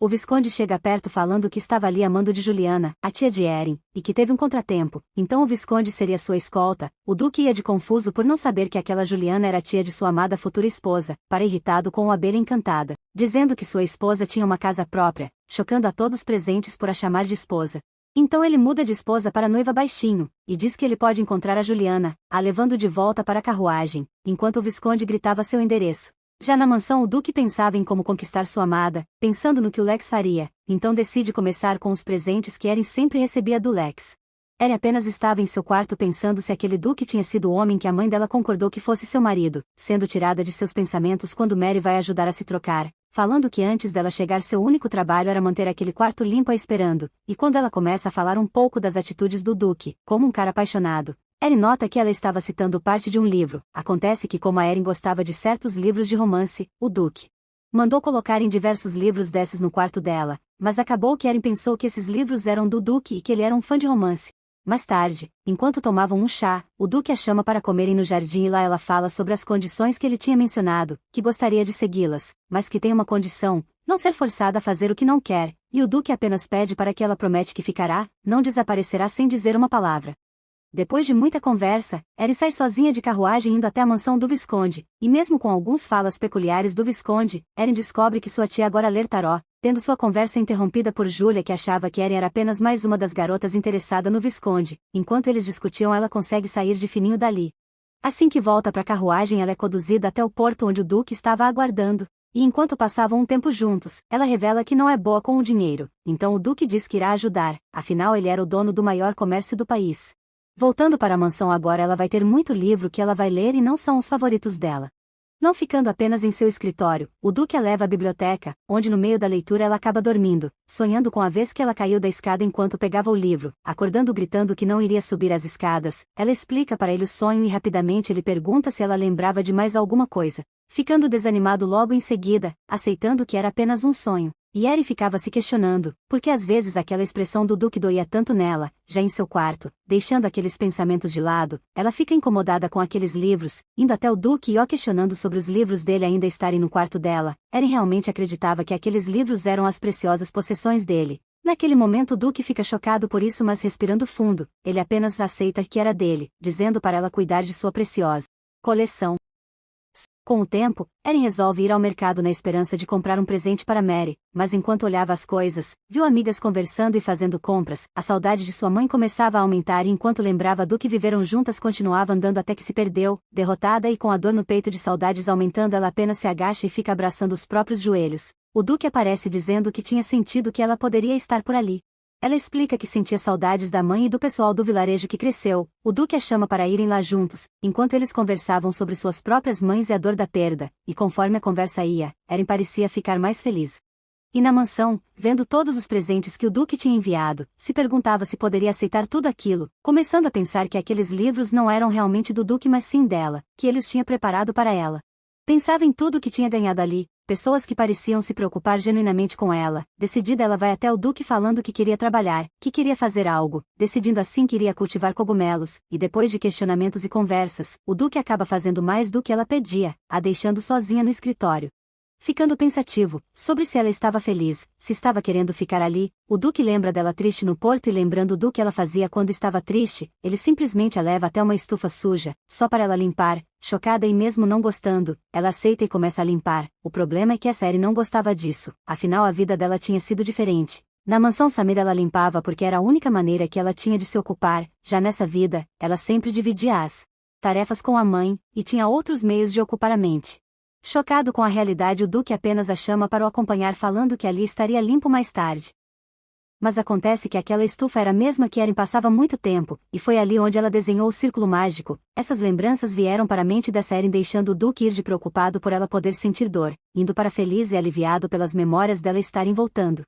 O Visconde chega perto falando que estava ali amando de Juliana, a tia de Erin, e que teve um contratempo, então o Visconde seria sua escolta. O Duque ia de confuso por não saber que aquela Juliana era tia de sua amada futura esposa, para irritado com a abelha encantada, dizendo que sua esposa tinha uma casa própria, chocando a todos presentes por a chamar de esposa. Então ele muda de esposa para noiva baixinho, e diz que ele pode encontrar a Juliana, a levando de volta para a carruagem, enquanto o Visconde gritava seu endereço. Já na mansão o Duque pensava em como conquistar sua amada, pensando no que o Lex faria, então decide começar com os presentes que Erin sempre recebia do Lex. Erin apenas estava em seu quarto pensando se aquele Duque tinha sido o homem que a mãe dela concordou que fosse seu marido, sendo tirada de seus pensamentos quando Mary vai ajudar a se trocar, falando que antes dela chegar seu único trabalho era manter aquele quarto limpo a esperando, e quando ela começa a falar um pouco das atitudes do Duque, como um cara apaixonado, Erin nota que ela estava citando parte de um livro. Acontece que como a Erin gostava de certos livros de romance, o Duque mandou colocar em diversos livros desses no quarto dela, mas acabou que Erin pensou que esses livros eram do Duque e que ele era um fã de romance. Mais tarde, enquanto tomavam um chá, o Duque a chama para comerem no jardim e lá ela fala sobre as condições que ele tinha mencionado, que gostaria de segui-las, mas que tem uma condição, não ser forçada a fazer o que não quer, e o Duque apenas pede para que ela promete que ficará, não desaparecerá sem dizer uma palavra. Depois de muita conversa, Erin sai sozinha de carruagem indo até a mansão do Visconde, e mesmo com algumas falas peculiares do Visconde, Erin descobre que sua tia agora lê taró, tendo sua conversa interrompida por Julia que achava que Erin era apenas mais uma das garotas interessada no Visconde. Enquanto eles discutiam ela consegue sair de fininho dali. Assim que volta para a carruagem ela é conduzida até o porto onde o Duque estava aguardando, e enquanto passavam um tempo juntos, ela revela que não é boa com o dinheiro, então o Duque diz que irá ajudar, afinal ele era o dono do maior comércio do país. Voltando para a mansão agora ela vai ter muito livro que ela vai ler e não são os favoritos dela. Não ficando apenas em seu escritório, o Duque a leva à biblioteca, onde no meio da leitura ela acaba dormindo, sonhando com a vez que ela caiu da escada enquanto pegava o livro, acordando gritando que não iria subir as escadas. Ela explica para ele o sonho e rapidamente ele pergunta se ela lembrava de mais alguma coisa, ficando desanimado logo em seguida, aceitando que era apenas um sonho. E Erin ficava se questionando, porque às vezes aquela expressão do Duque doía tanto nela, já em seu quarto, deixando aqueles pensamentos de lado, ela fica incomodada com aqueles livros, indo até o Duque e o questionando sobre os livros dele ainda estarem no quarto dela. Erin realmente acreditava que aqueles livros eram as preciosas possessões dele. Naquele momento o Duque fica chocado por isso mas respirando fundo, ele apenas aceita que era dele, dizendo para ela cuidar de sua preciosa coleção. Com o tempo, Erin resolve ir ao mercado na esperança de comprar um presente para Mary, mas enquanto olhava as coisas, viu amigas conversando e fazendo compras, a saudade de sua mãe começava a aumentar e enquanto lembrava do que viveram juntas continuava andando até que se perdeu, derrotada e com a dor no peito de saudades aumentando ela apenas se agacha e fica abraçando os próprios joelhos. O Duque aparece dizendo que tinha sentido que ela poderia estar por ali. Ela explica que sentia saudades da mãe e do pessoal do vilarejo que cresceu. O Duque a chama para irem lá juntos, enquanto eles conversavam sobre suas próprias mães e a dor da perda, e conforme a conversa ia, Erin parecia ficar mais feliz. E na mansão, vendo todos os presentes que o Duque tinha enviado, se perguntava se poderia aceitar tudo aquilo, começando a pensar que aqueles livros não eram realmente do Duque mas sim dela, que ele os tinha preparado para ela. Pensava em tudo que tinha ganhado ali, pessoas que pareciam se preocupar genuinamente com ela. Decidida ela vai até o Duque falando que queria trabalhar, que queria fazer algo, decidindo assim que iria cultivar cogumelos, e depois de questionamentos e conversas, o Duque acaba fazendo mais do que ela pedia, a deixando sozinha no escritório. Ficando pensativo, sobre se ela estava feliz, se estava querendo ficar ali, o Duque lembra dela triste no porto e lembrando do que ela fazia quando estava triste, ele simplesmente a leva até uma estufa suja, só para ela limpar. Chocada e mesmo não gostando, ela aceita e começa a limpar. O problema é que a Erin não gostava disso, afinal a vida dela tinha sido diferente. Na mansão Samir ela limpava porque era a única maneira que ela tinha de se ocupar, já nessa vida, ela sempre dividia as tarefas com a mãe, e tinha outros meios de ocupar a mente. Chocado com a realidade o Duque apenas a chama para o acompanhar falando que ali estaria limpo mais tarde. Mas acontece que aquela estufa era a mesma que Erin passava muito tempo, e foi ali onde ela desenhou o círculo mágico. Essas lembranças vieram para a mente dessa Erin deixando o Duque ir de preocupado por ela poder sentir dor, indo para feliz e aliviado pelas memórias dela estarem voltando.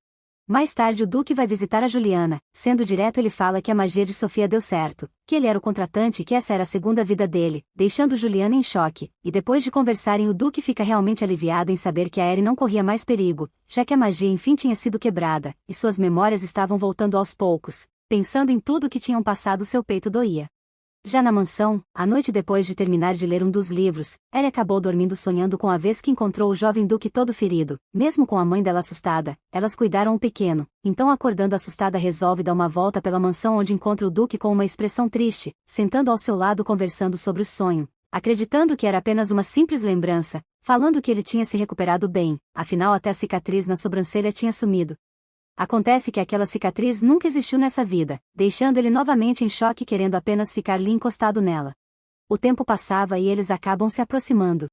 Mais tarde o Duque vai visitar a Juliana, sendo direto ele fala que a magia de Sofia deu certo, que ele era o contratante e que essa era a segunda vida dele, deixando Juliana em choque, e depois de conversarem o Duque fica realmente aliviado em saber que a Erin não corria mais perigo, já que a magia enfim tinha sido quebrada, e suas memórias estavam voltando aos poucos. Pensando em tudo que tinham passado seu peito doía. Já na mansão, à noite depois de terminar de ler um dos livros, Ellie acabou dormindo sonhando com a vez que encontrou o jovem duque todo ferido. Mesmo com a mãe dela assustada, elas cuidaram o pequeno. Então acordando assustada resolve dar uma volta pela mansão onde encontra o duque com uma expressão triste, sentando ao seu lado conversando sobre o sonho, acreditando que era apenas uma simples lembrança, falando que ele tinha se recuperado bem, afinal até a cicatriz na sobrancelha tinha sumido. Acontece que aquela cicatriz nunca existiu nessa vida, deixando ele novamente em choque querendo apenas ficar ali encostado nela. O tempo passava e eles acabam se aproximando.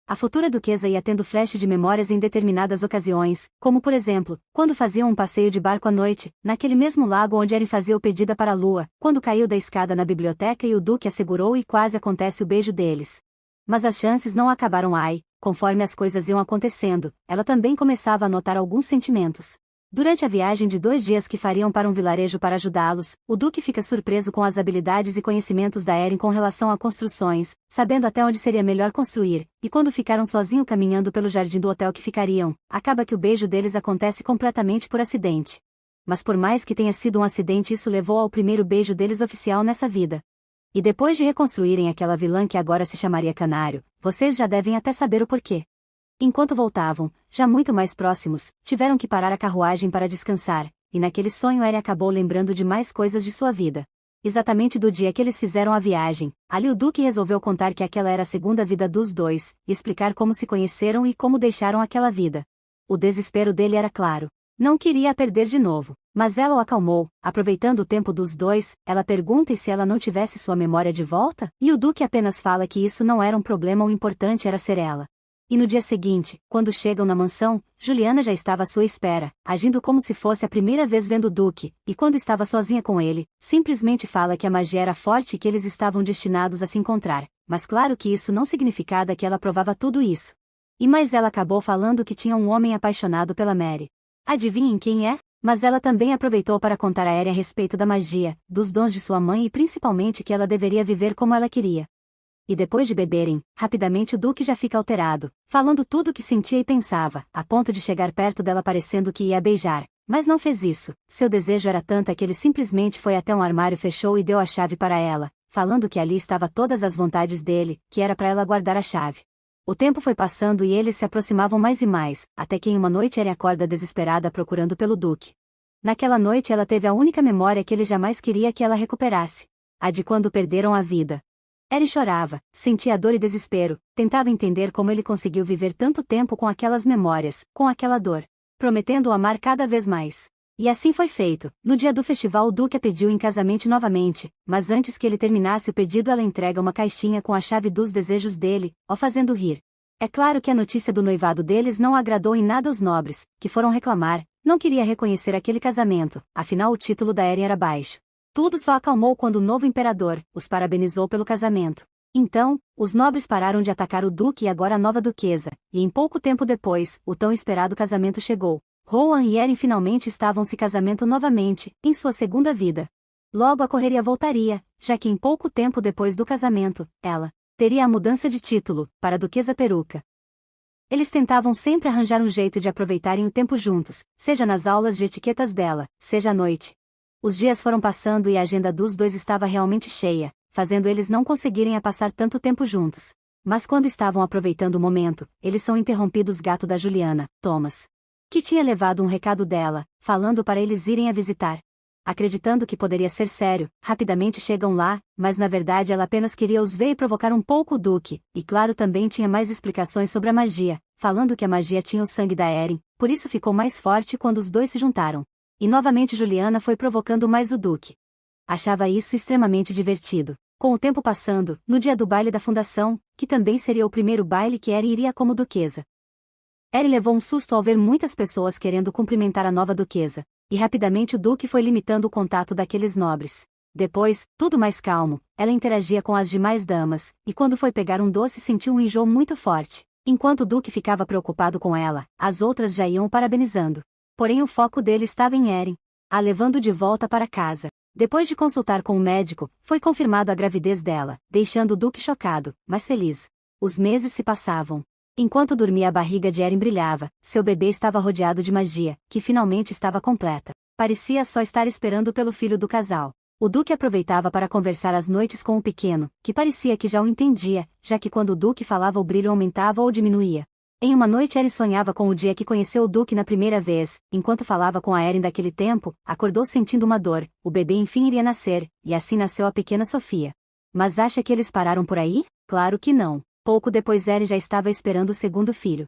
A futura duquesa ia tendo flash de memórias em determinadas ocasiões, como por exemplo, quando faziam um passeio de barco à noite, naquele mesmo lago onde Eren fazia o pedido para a lua, quando caiu da escada na biblioteca e o duque a segurou e quase acontece o beijo deles. Mas as chances não acabaram aí, conforme as coisas iam acontecendo, ela também começava a notar alguns sentimentos. Durante a viagem de 2 dias que fariam para um vilarejo para ajudá-los, o Duque fica surpreso com as habilidades e conhecimentos da Eren com relação a construções, sabendo até onde seria melhor construir, e quando ficaram sozinhos caminhando pelo jardim do hotel que ficariam, acaba que o beijo deles acontece completamente por acidente. Mas por mais que tenha sido um acidente, isso levou ao primeiro beijo deles oficial nessa vida. E depois de reconstruírem aquela vilã que agora se chamaria Canário, vocês já devem até saber o porquê. Enquanto voltavam, já muito mais próximos, tiveram que parar a carruagem para descansar, e naquele sonho Eren acabou lembrando de mais coisas de sua vida. Exatamente do dia que eles fizeram a viagem, ali o Duque resolveu contar que aquela era a segunda vida dos dois, e explicar como se conheceram e como deixaram aquela vida. O desespero dele era claro. Não queria a perder de novo, mas ela o acalmou, aproveitando o tempo dos dois, ela pergunta se ela não tivesse sua memória de volta, e o Duque apenas fala que isso não era um problema, o importante era ser ela. E no dia seguinte, quando chegam na mansão, Juliana já estava à sua espera, agindo como se fosse a primeira vez vendo o Duque, e quando estava sozinha com ele, simplesmente fala que a magia era forte e que eles estavam destinados a se encontrar, mas claro que isso não significava que ela provava tudo isso. E mais ela acabou falando que tinha um homem apaixonado pela Mary. Adivinhem quem é? Mas ela também aproveitou para contar a Eren a respeito da magia, dos dons de sua mãe e principalmente que ela deveria viver como ela queria. E depois de beberem, rapidamente o Duque já fica alterado, falando tudo o que sentia e pensava, a ponto de chegar perto dela parecendo que ia beijar, mas não fez isso. Seu desejo era tanto que ele simplesmente foi até um armário, fechou e deu a chave para ela, falando que ali estava todas as vontades dele, que era para ela guardar a chave. O tempo foi passando e eles se aproximavam mais e mais, até que em uma noite Eren acorda desesperada procurando pelo Duque. Naquela noite ela teve a única memória que ele jamais queria que ela recuperasse. A de quando perderam a vida. Eren chorava, sentia dor e desespero, tentava entender como ele conseguiu viver tanto tempo com aquelas memórias, com aquela dor, prometendo o amar cada vez mais. E assim foi feito. No dia do festival o Duque a pediu em casamento novamente, mas antes que ele terminasse o pedido ela entrega uma caixinha com a chave dos desejos dele, o fazendo rir. É claro que a notícia do noivado deles não agradou em nada os nobres, que foram reclamar, não queria reconhecer aquele casamento, afinal o título da Eren era baixo. Tudo só acalmou quando o novo imperador os parabenizou pelo casamento. Então, os nobres pararam de atacar o Duque e agora a nova duquesa, e em pouco tempo depois, o tão esperado casamento chegou. Rohan e Eren finalmente estavam se casando novamente, em sua segunda vida. Logo a correria voltaria, já que em pouco tempo depois do casamento, ela teria a mudança de título, para Duquesa Peruca. Eles tentavam sempre arranjar um jeito de aproveitarem o tempo juntos, seja nas aulas de etiquetas dela, seja à noite. Os dias foram passando e a agenda dos dois estava realmente cheia, fazendo eles não conseguirem passar tanto tempo juntos. Mas quando estavam aproveitando o momento, eles são interrompidos gato da Juliana, Thomas, que tinha levado um recado dela, falando para eles irem a visitar. Acreditando que poderia ser sério, rapidamente chegam lá, mas na verdade ela apenas queria os ver e provocar um pouco o Duque, e claro também tinha mais explicações sobre a magia, falando que a magia tinha o sangue da Eren, por isso ficou mais forte quando os dois se juntaram. E novamente Juliana foi provocando mais o Duque. Achava isso extremamente divertido. Com o tempo passando, no dia do baile da fundação, que também seria o primeiro baile que Eren iria como duquesa. Eren levou um susto ao ver muitas pessoas querendo cumprimentar a nova duquesa, e rapidamente o Duque foi limitando o contato daqueles nobres. Depois, tudo mais calmo, ela interagia com as demais damas, e quando foi pegar um doce sentiu um enjoo muito forte. Enquanto o Duque ficava preocupado com ela, as outras já iam o parabenizando. Porém o foco dele estava em Eren, a levando de volta para casa. Depois de consultar com o médico, foi confirmado a gravidez dela, deixando o Duque chocado, mas feliz. Os meses se passavam. Enquanto dormia a barriga de Eren brilhava, seu bebê estava rodeado de magia, que finalmente estava completa. Parecia só estar esperando pelo filho do casal. O Duque aproveitava para conversar às noites com o pequeno, que parecia que já o entendia, já que quando o Duque falava o brilho aumentava ou diminuía. Em uma noite Erin sonhava com o dia que conheceu o Duque na primeira vez, enquanto falava com a Erin daquele tempo, acordou sentindo uma dor, o bebê enfim iria nascer, e assim nasceu a pequena Sofia. Mas acha que eles pararam por aí? Claro que não. Pouco depois Erin já estava esperando o segundo filho.